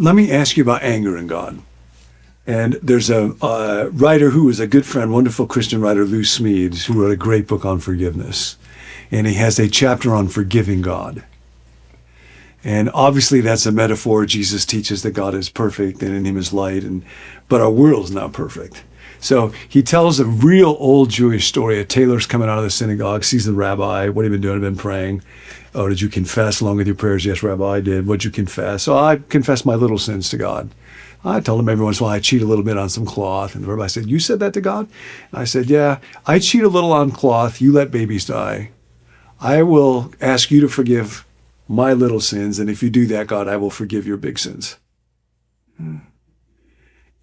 Let me ask you about anger and God. And there's a writer who is a good friend, wonderful Christian writer, Lou Smedes, who wrote a great book on forgiveness. And he has a chapter on forgiving God. And obviously that's a metaphor. Jesus teaches that God is perfect and in him is light, but our world is not perfect. So he tells a real old Jewish story. A tailor's coming out of the synagogue, sees the rabbi. What have you been doing? I've been praying. Oh, did you confess along with your prayers? Yes, Rabbi, I did. What'd you confess? Oh, I confessed my little sins to God. I told him every once in a while I cheat a little bit on some cloth. And the rabbi said, you said that to God? And I said, yeah, I cheat a little on cloth. You let babies die. I will ask you to forgive my little sins. And if you do that, God, I will forgive your big sins.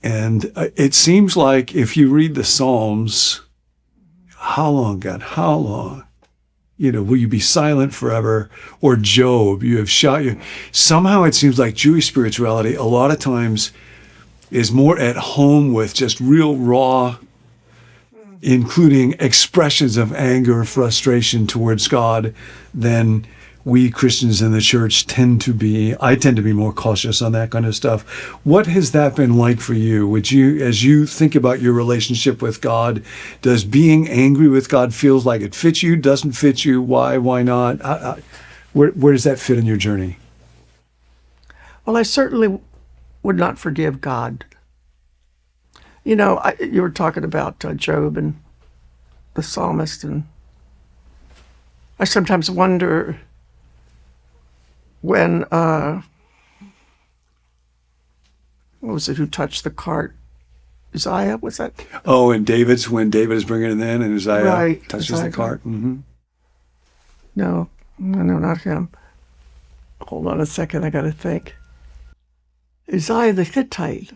And it seems like if you read the Psalms, how long, God, how long? Will you be silent forever? Or Job, you have shot you. Somehow it seems like Jewish spirituality a lot of times is more at home with just real raw, including expressions of anger, frustration towards God than we Christians in the church tend to be. I tend to be more cautious on that kind of stuff. What has that been like for you? As you think about your relationship with God, does being angry with God feel like it fits you, doesn't fit you? Why not? Where does that fit in your journey? Well, I certainly would not forgive God. You were talking about Job and the psalmist, and I sometimes wonder when, what was it, who touched the cart? Uzziah, was that? Oh, and when David is bringing it in and Uzziah touches the cart. Mm-hmm. No, not him. Hold on a second, I got to think. Uzziah the Hittite.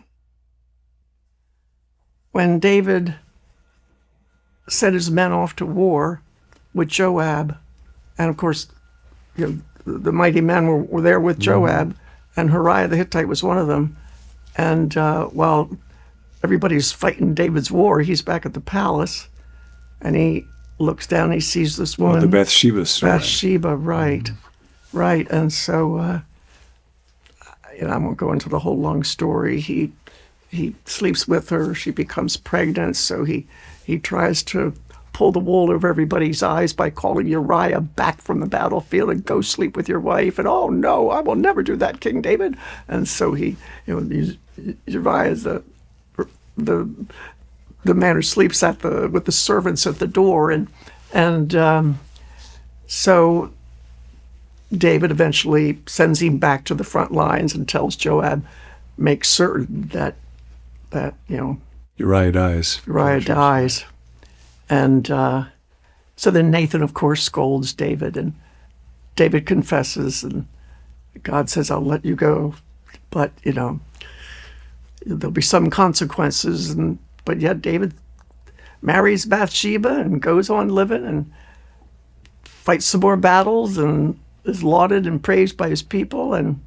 When David sent his men off to war with Joab, and of course, the mighty men were there with Joab, and Uriah the Hittite was one of them. And while everybody's fighting David's war, he's back at the palace, and he looks down, he sees this woman. The Bathsheba story. Bathsheba, right. Mm-hmm. Right, and so, I won't go into the whole long story. He sleeps with her, she becomes pregnant, so he tries to pull the wool over everybody's eyes by calling Uriah back from the battlefield and go sleep with your wife. And oh no, I will never do that, King David. And so Uriah is the man who sleeps with the servants at the door, and so David eventually sends him back to the front lines and tells Joab, make certain that Uriah dies. And so then Nathan, of course, scolds David, and David confesses, and God says, I'll let you go, but, there'll be some consequences. But yet David marries Bathsheba and goes on living and fights some more battles and is lauded and praised by his people. And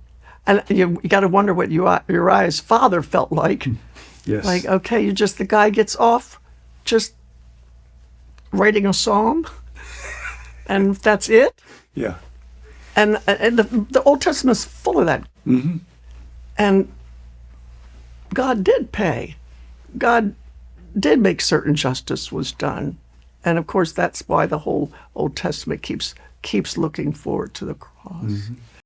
you got to wonder what Uriah's father felt like. Yes. Like, okay, the guy gets off just writing a psalm, and that's it. Yeah. And the Old Testament's full of that. Mm-hmm. And God did pay. God did make certain justice was done. And of course, that's why the whole Old Testament keeps looking forward to the cross. Mm-hmm.